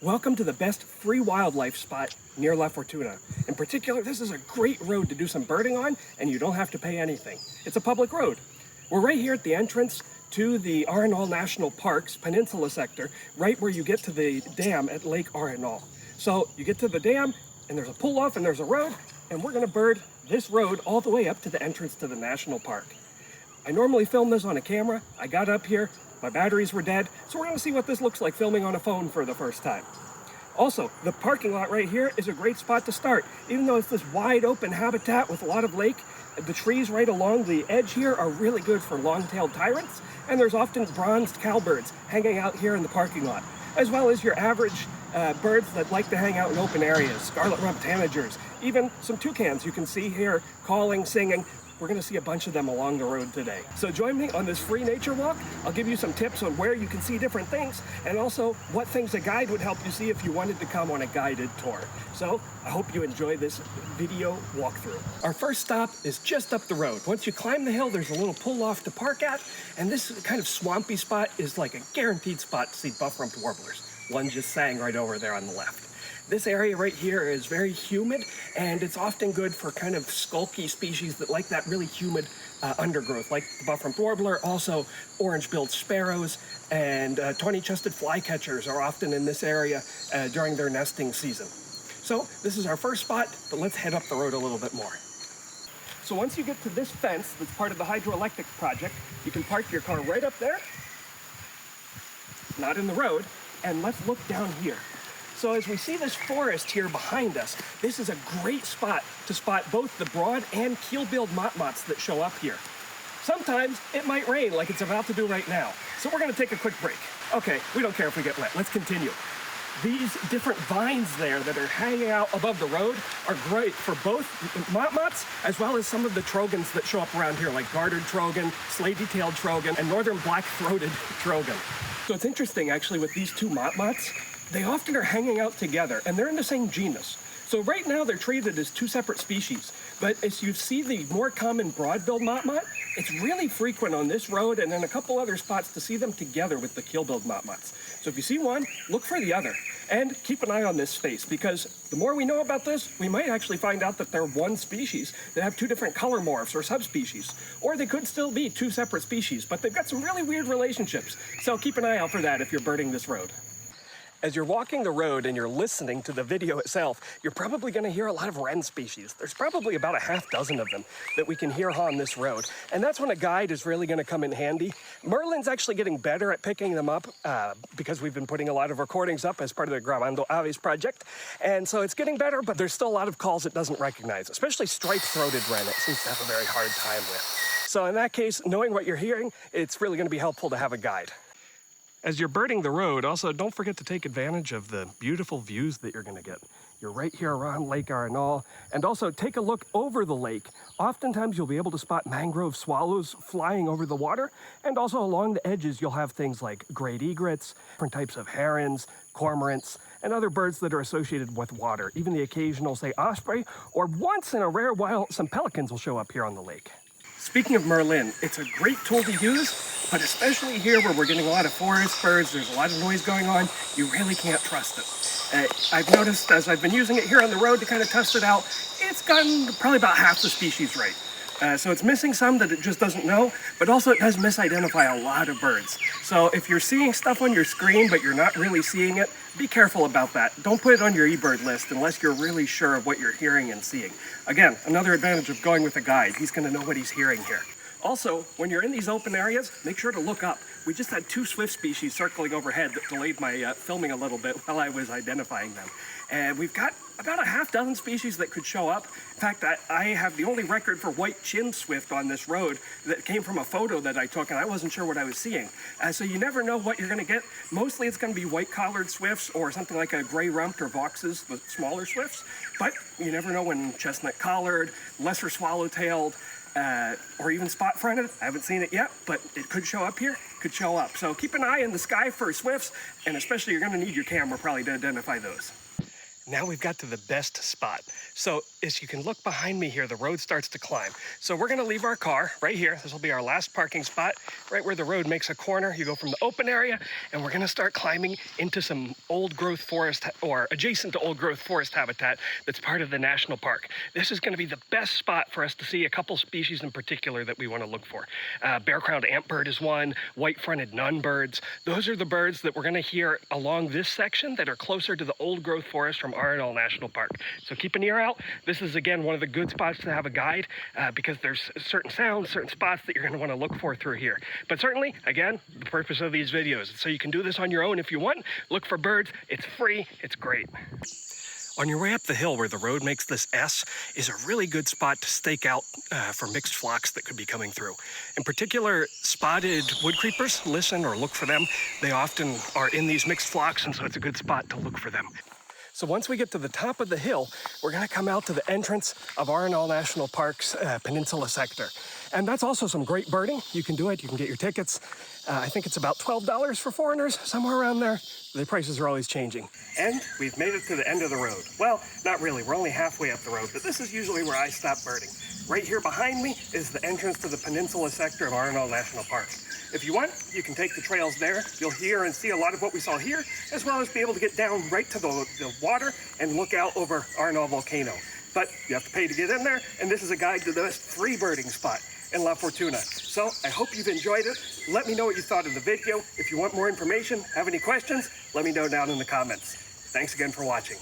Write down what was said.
Welcome to the best free wildlife spot near La Fortuna. In particular, this is a great road to do some birding on, and you don't have to pay anything. It's a public road. We're right here at the entrance to the Arenal National Park's peninsula sector, right where you get to the dam at Lake Arenal. So you get to the dam, and there's a pull-off, and there's a road, and we're gonna bird this road all the way up to the entrance to the national park. I normally film this on a camera. I got up here, my batteries were dead, so we're gonna see what this looks like filming on a phone for the first time. Also, the parking lot right here is a great spot to start. Even though it's this wide open habitat with a lot of lake, the trees right along the edge here are really good for long-tailed tyrants, and there's often bronzed cowbirds hanging out here in the parking lot, as well as your average birds that like to hang out in open areas, scarlet-rumped tanagers, even some toucans you can see here calling, singing. We're gonna see a bunch of them along the road today. So join me on this free nature walk. I'll give you some tips on where you can see different things, and also what things a guide would help you see if you wanted to come on a guided tour. So I hope you enjoy this video walkthrough. Our first stop is just up the road. Once you climb the hill, there's a little pull-off to park at, and this kind of swampy spot is like a guaranteed spot to see buff-rumped warblers. One just sang right over there on the left. This area right here is very humid, and it's often good for kind of skulky species that like that really humid undergrowth, like the buff-rumped warbler, also orange-billed sparrows, and 20-chested flycatchers are often in this area during their nesting season. So this is our first spot, but let's head up the road a little bit more. So once you get to this fence that's part of the hydroelectric project, you can park your car right up there, not in the road, and let's look down here. So as we see this forest here behind us, this is a great spot to spot both the broad and keel-billed motmots that show up here. Sometimes it might rain like it's about to do right now. So we're gonna take a quick break. Okay, we don't care if we get wet, let's continue. These different vines there that are hanging out above the road are great for both motmots as well as some of the Trogons that show up around here, like gartered Trogon, slaty-tailed Trogon, and northern black-throated Trogon. So it's interesting actually with these two motmots, they often are hanging out together, and they're in the same genus. So right now they're treated as two separate species, but as you see the more common broad-billed motmot, it's really frequent on this road and in a couple other spots to see them together with the keel-billed motmots. So if you see one, look for the other, and keep an eye on this space, because the more we know about this, we might actually find out that they're one species that have two different color morphs or subspecies, or they could still be two separate species, but they've got some really weird relationships. So keep an eye out for that if you're birding this road. As you're walking the road and you're listening to the video itself, you're probably going to hear a lot of wren species. There's probably about a half dozen of them that we can hear on this road. And that's when a guide is really going to come in handy. Merlin's actually getting better at picking them up because we've been putting a lot of recordings up as part of the Grabando Aves project. And so it's getting better, but there's still a lot of calls it doesn't recognize, especially striped-throated wren. It seems to have a very hard time with. So in that case, knowing what you're hearing, it's really going to be helpful to have a guide. As you're birding the road, also don't forget to take advantage of the beautiful views that you're gonna get. You're right here around Lake Arenal, and also take a look over the lake. Oftentimes you'll be able to spot mangrove swallows flying over the water, and also along the edges you'll have things like great egrets, different types of herons, cormorants, and other birds that are associated with water. Even the occasional, say, osprey, or once in a rare while, some pelicans will show up here on the lake. Speaking of Merlin, it's a great tool to use, but especially here where we're getting a lot of forest birds, there's a lot of noise going on, you really can't trust it. I've noticed as I've been using it here on the road to kind of test it out, it's gotten probably about half the species right. So it's missing some that it just doesn't know, but also it does misidentify a lot of birds. So if you're seeing stuff on your screen but you're not really seeing it, be careful about that. Don't put it on your eBird list unless you're really sure of what you're hearing and seeing. Again, another advantage of going with a guide. He's going to know what he's hearing here. Also, when you're in these open areas, make sure to look up. We just had two swift species circling overhead that delayed my filming a little bit while I was identifying them. And we've got about a half dozen species that could show up. In fact, I have the only record for white chin swift on this road that came from a photo that I took, and I wasn't sure what I was seeing. So you never know what you're going to get. Mostly it's going to be white-collared swifts or something like a gray-rumped or voxes, the smaller swifts. But you never know when chestnut-collared, lesser swallow-tailed, or even spot-fronted. I haven't seen it yet, but it could show up here, could show up. So keep an eye in the sky for swifts, and especially you're going to need your camera probably to identify those. Now we've got to the best spot. So as you can look behind me here, the road starts to climb. So we're gonna leave our car right here. This will be our last parking spot, right where the road makes a corner. You go from the open area, and we're gonna start climbing into some old growth forest or adjacent to old growth forest habitat that's part of the national park. This is going to be the best spot for us to see a couple species in particular that we want to look for. Bare-crowned antbird is one, white-fronted nunbirds. Those are the birds that we're going to hear along this section that are closer to the old growth forest from Arenal National Park. So keep an ear out. This is, again, one of the good spots to have a guide because there's certain sounds, certain spots that you're going to want to look for through here. But certainly, again, the purpose of these videos, so you can do this on your own if you want. Look for birds. It's free. It's great. On your way up the hill where the road makes this S is a really good spot to stake out for mixed flocks that could be coming through. In particular, spotted wood creepers, listen or look for them. They often are in these mixed flocks, and so it's a good spot to look for them. So once we get to the top of the hill, we're going to come out to the entrance of Arenal National Park's Peninsula sector. And that's also some great birding. You can do it. You can get your tickets. I think it's about $12 for foreigners, somewhere around there. The prices are always changing. And we've made it to the end of the road. Well, not really. We're only halfway up the road, but this is usually where I stop birding. Right here behind me is the entrance to the Peninsula sector of Arenal National Park. If you want, you can take the trails there. You'll hear and see a lot of what we saw here, as well as be able to get down right to the water and look out over Arenal Volcano. But you have to pay to get in there, and this is a guide to the best free birding spot in La Fortuna. So I hope you've enjoyed it. Let me know what you thought of the video. If you want more information, have any questions, let me know down in the comments. Thanks again for watching.